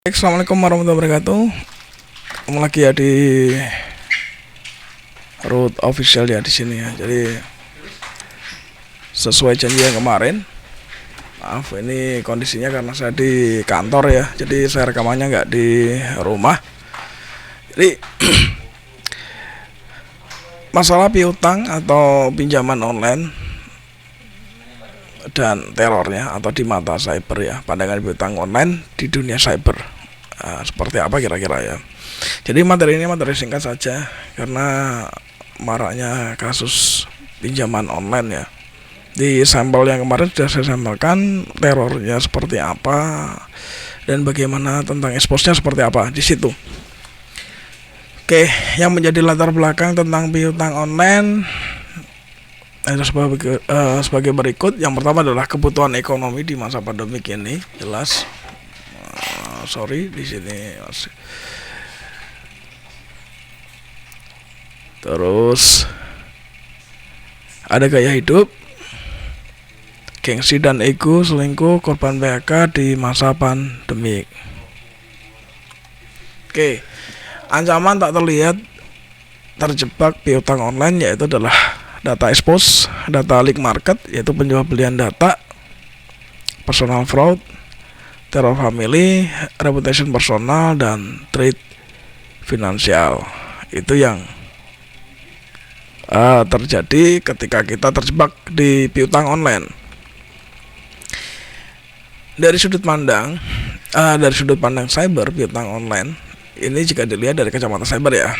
Assalamualaikum warahmatullahi wabarakatuh. Ketemu lagi ya di Root Official ya di sini ya. Jadi sesuai janji yang kemarin. Maaf ini kondisinya karena saya di kantor ya. Jadi saya rekamannya nggak di rumah. Jadi masalah piutang atau pinjaman online dan terornya atau di mata cyber ya, pandangan piutang online di dunia cyber. Seperti apa kira-kira ya. Jadi materi ini materi singkat saja karena maraknya kasus pinjaman online ya. Di sampel yang kemarin sudah saya sampaikan terornya seperti apa dan bagaimana tentang expose-nya seperti apa di situ. Oke, yang menjadi latar belakang tentang piutang online ada sebagai berikut. Yang pertama adalah kebutuhan ekonomi di masa pandemi ini, jelas. Di sini masih. Terus ada gaya hidup, gengsi dan ego, selingkuh, korban PHK di masa pandemi. Oke, ancaman tak terlihat terjebak piutang online yaitu adalah data expose, data leak market yaitu penjual belian data, personal fraud, teror family, reputation personal, dan trade finansial. Itu yang terjadi ketika kita terjebak di piutang online. Dari sudut pandang cyber, piutang online ini jika dilihat dari kacamata cyber ya,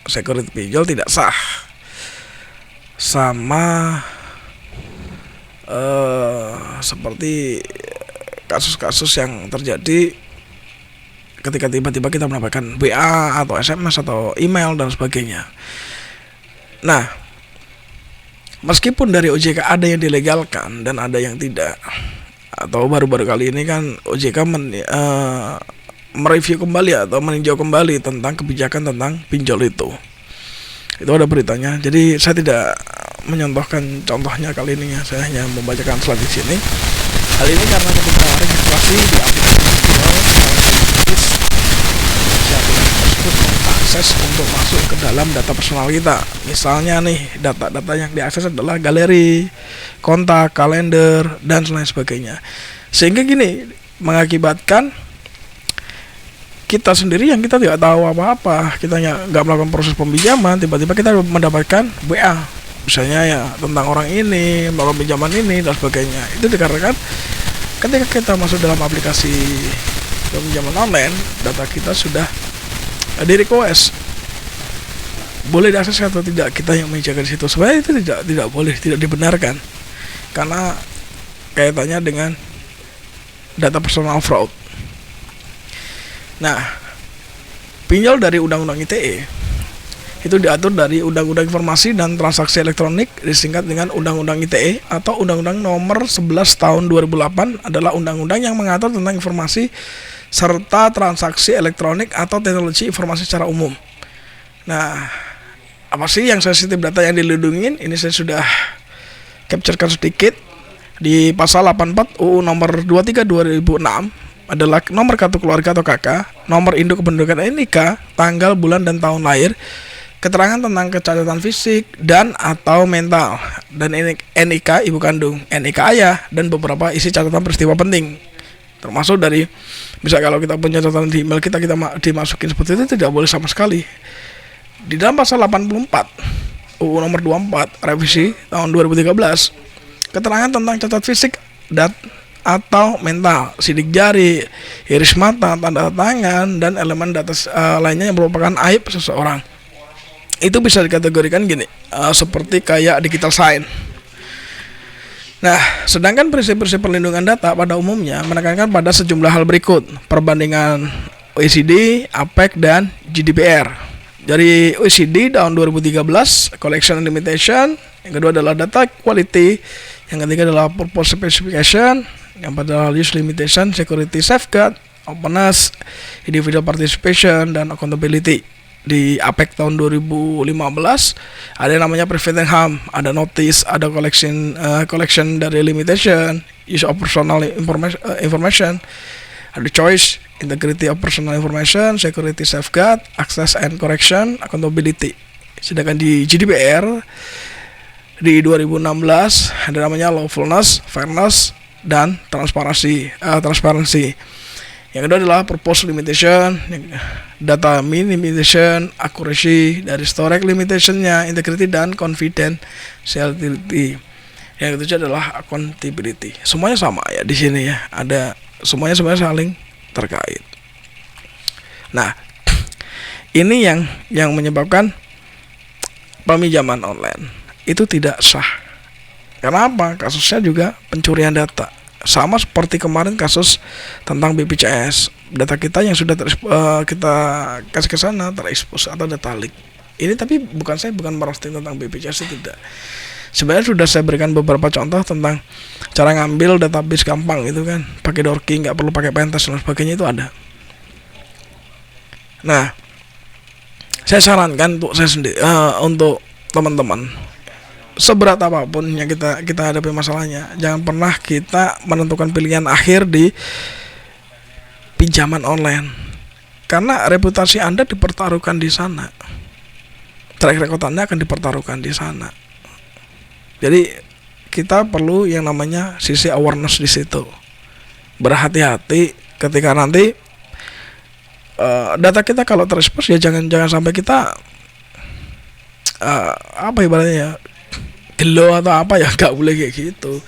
security pinjol tidak sah sama seperti kasus-kasus yang terjadi ketika tiba-tiba kita mendapatkan WA atau SMS atau email dan sebagainya. Nah, meskipun dari OJK ada yang dilegalkan dan ada yang tidak, atau baru-baru kali ini kan OJK mereview kembali atau meninjau kembali tentang kebijakan tentang pinjol itu ada beritanya. Jadi saya tidak menyontohkan contohnya kali ini ya, saya hanya membacakan slide di sini. Hal ini karena ketika registrasi di aplikasi pinjol tersebut akses untuk masuk ke dalam data personal kita. Misalnya nih, data-data yang diakses adalah galeri, kontak, kalender, dan lain sebagainya. Sehingga gini, mengakibatkan kita sendiri yang kita tidak tahu apa-apa, kita nggak melakukan proses peminjaman, tiba-tiba kita mendapatkan WA misalnya ya tentang orang ini, melakukan pinjaman ini dan sebagainya. Itu dikarenakan ketika kita masuk dalam aplikasi pinjaman online, data kita sudah di request boleh diakses atau tidak, kita yang menjaga di situ. Sebenarnya itu tidak boleh, tidak dibenarkan karena kaitannya dengan data personal fraud. Nah, pinjol dari Undang-Undang ITE itu diatur dari Undang-Undang Informasi dan Transaksi Elektronik, disingkat dengan Undang-Undang ITE, atau Undang-Undang Nomor 11 Tahun 2008 adalah undang-undang yang mengatur tentang informasi serta transaksi elektronik atau teknologi informasi secara umum. Nah, apa sih yang sensitif data yang dilindungi? Ini saya sudah capturekan sedikit di pasal 84 UU Nomor 23 2006 adalah nomor kartu keluarga atau KK, nomor induk kependudukan NIK, tanggal, bulan, dan tahun lahir, keterangan tentang kecacatan fisik dan atau mental, dan NIK ibu kandung, NIK ayah, dan beberapa isi catatan peristiwa penting. Termasuk dari, bisa kalau kita punya catatan di email kita dimasukin seperti itu, tidak boleh sama sekali. Di dalam pasal 84 UU nomor 24 revisi tahun 2013, keterangan tentang cacat fisik dan atau mental, sidik jari, iris mata, tanda tangan, dan elemen data lainnya yang merupakan aib seseorang. Itu bisa dikategorikan gini, seperti kayak digital sign. Nah, sedangkan prinsip-prinsip perlindungan data pada umumnya menekankan pada sejumlah hal berikut: perbandingan OECD, APEC, dan GDPR. Dari OECD tahun 2013, collection and limitation. Yang kedua adalah data quality. Yang ketiga adalah purpose specification. Yang adalah use limitation, security safeguard, openness, individual participation, dan accountability. Di APEC tahun 2015 ada yang namanya preventing harm, ada notice, ada collection dari limitation, use of personal information, Ada choice, integrity of personal information, security safeguard, access and correction, accountability. Sedangkan di GDPR di 2016 ada namanya lawfulness, fairness, dan transparansi. Yang kedua adalah purpose limitation, data minimization, accuracy, dari storage limitationnya, integrity dan confidentiality. Yang ketiga adalah accountability. Semuanya sama ya di sini ya, ada semuanya saling terkait. Nah, ini yang menyebabkan peminjaman online itu tidak sah. Karena apa? Kasusnya juga pencurian data. Sama seperti kemarin kasus tentang BPJS, data kita yang sudah kita kasih ke sana terekspos atau data leak. Ini tapi bukan merosting tentang BPJS, tidak. Sebenarnya sudah saya berikan beberapa contoh tentang cara ngambil database gampang itu kan, pakai Dorking, nggak perlu pakai Pentest dan sebagainya, itu ada. Nah, saya sarankan untuk saya sendiri, untuk teman-teman, seberat apapun yang kita hadapi masalahnya, jangan pernah kita menentukan pilihan akhir di pinjaman online, karena reputasi Anda dipertaruhkan di sana, track record Anda akan dipertaruhkan di sana. Jadi kita perlu yang namanya sisi awareness di situ, berhati-hati ketika nanti data kita kalau terekspos, ya jangan sampai kita apa ibaratnya ya, gelo atau apa ya, nggak boleh kayak gitu.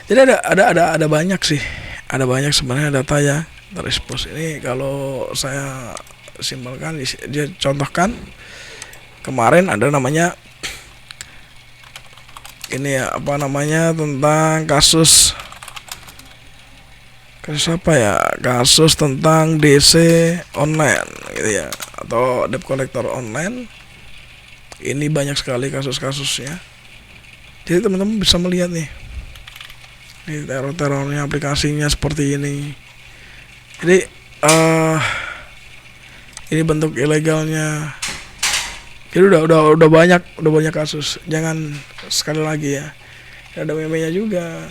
Jadi ada banyak sih, ada banyak sebenarnya data yang terekspos. Ini kalau saya simpelkan, dia contohkan kemarin ada namanya ini ya, apa namanya, tentang kasus apa ya, kasus tentang DC online gitu ya, atau debt collector online. Ini banyak sekali kasus-kasusnya. Jadi teman-teman bisa melihat nih teror-terornya, aplikasinya seperti ini. Jadi ini bentuk ilegalnya. Jadi udah banyak kasus. Jangan, sekali lagi ya, ada meme-nya juga.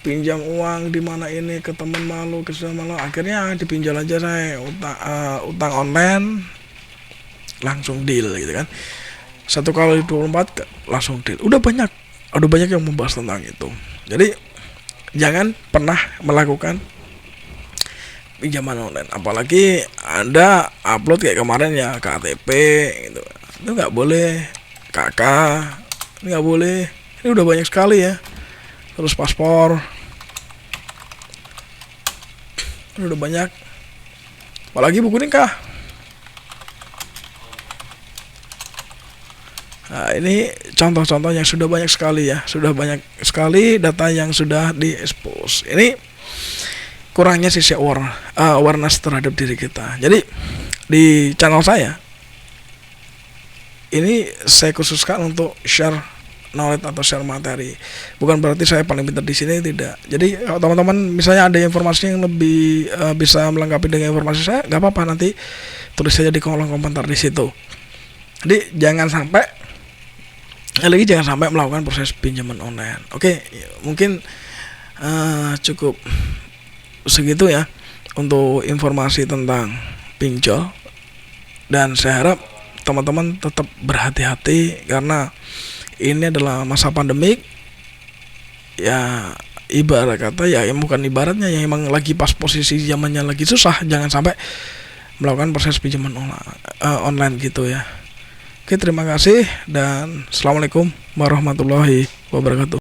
Pinjam uang di mana ini ke teman malu, ke malu, akhirnya dipinjal aja saya, utang online langsung deal gitu kan. 1x24 langsung deal. Udah banyak yang membahas tentang itu. Jadi jangan pernah melakukan pinjaman online, apalagi Anda upload kayak kemarin ya, KTP gitu, itu nggak boleh. KK nggak boleh. Ini udah banyak sekali ya. Terus paspor, ini udah banyak. Apalagi buku nikah. Nah, ini contoh-contoh yang sudah banyak sekali ya, sudah banyak sekali data yang sudah diekspos. Ini kurangnya sisi awareness terhadap diri kita. Jadi di channel saya ini saya khususkan untuk share knowledge atau share materi. Bukan berarti saya paling pintar di sini, tidak. Jadi kalau teman-teman misalnya ada informasi yang lebih bisa melengkapi dengan informasi saya, nggak apa-apa, nanti tulis saja di kolom komentar di situ. Jadi jangan sampai melakukan proses pinjaman online. Oke, mungkin cukup segitu ya untuk informasi tentang pinjol, dan saya harap teman-teman tetap berhati-hati karena ini adalah masa pandemik ya, ibarat kata ya, yang bukan ibaratnya, yang emang lagi pas posisi zamannya lagi susah. Jangan sampai melakukan proses pinjaman online gitu ya. Oke, terima kasih dan assalamualaikum warahmatullahi wabarakatuh.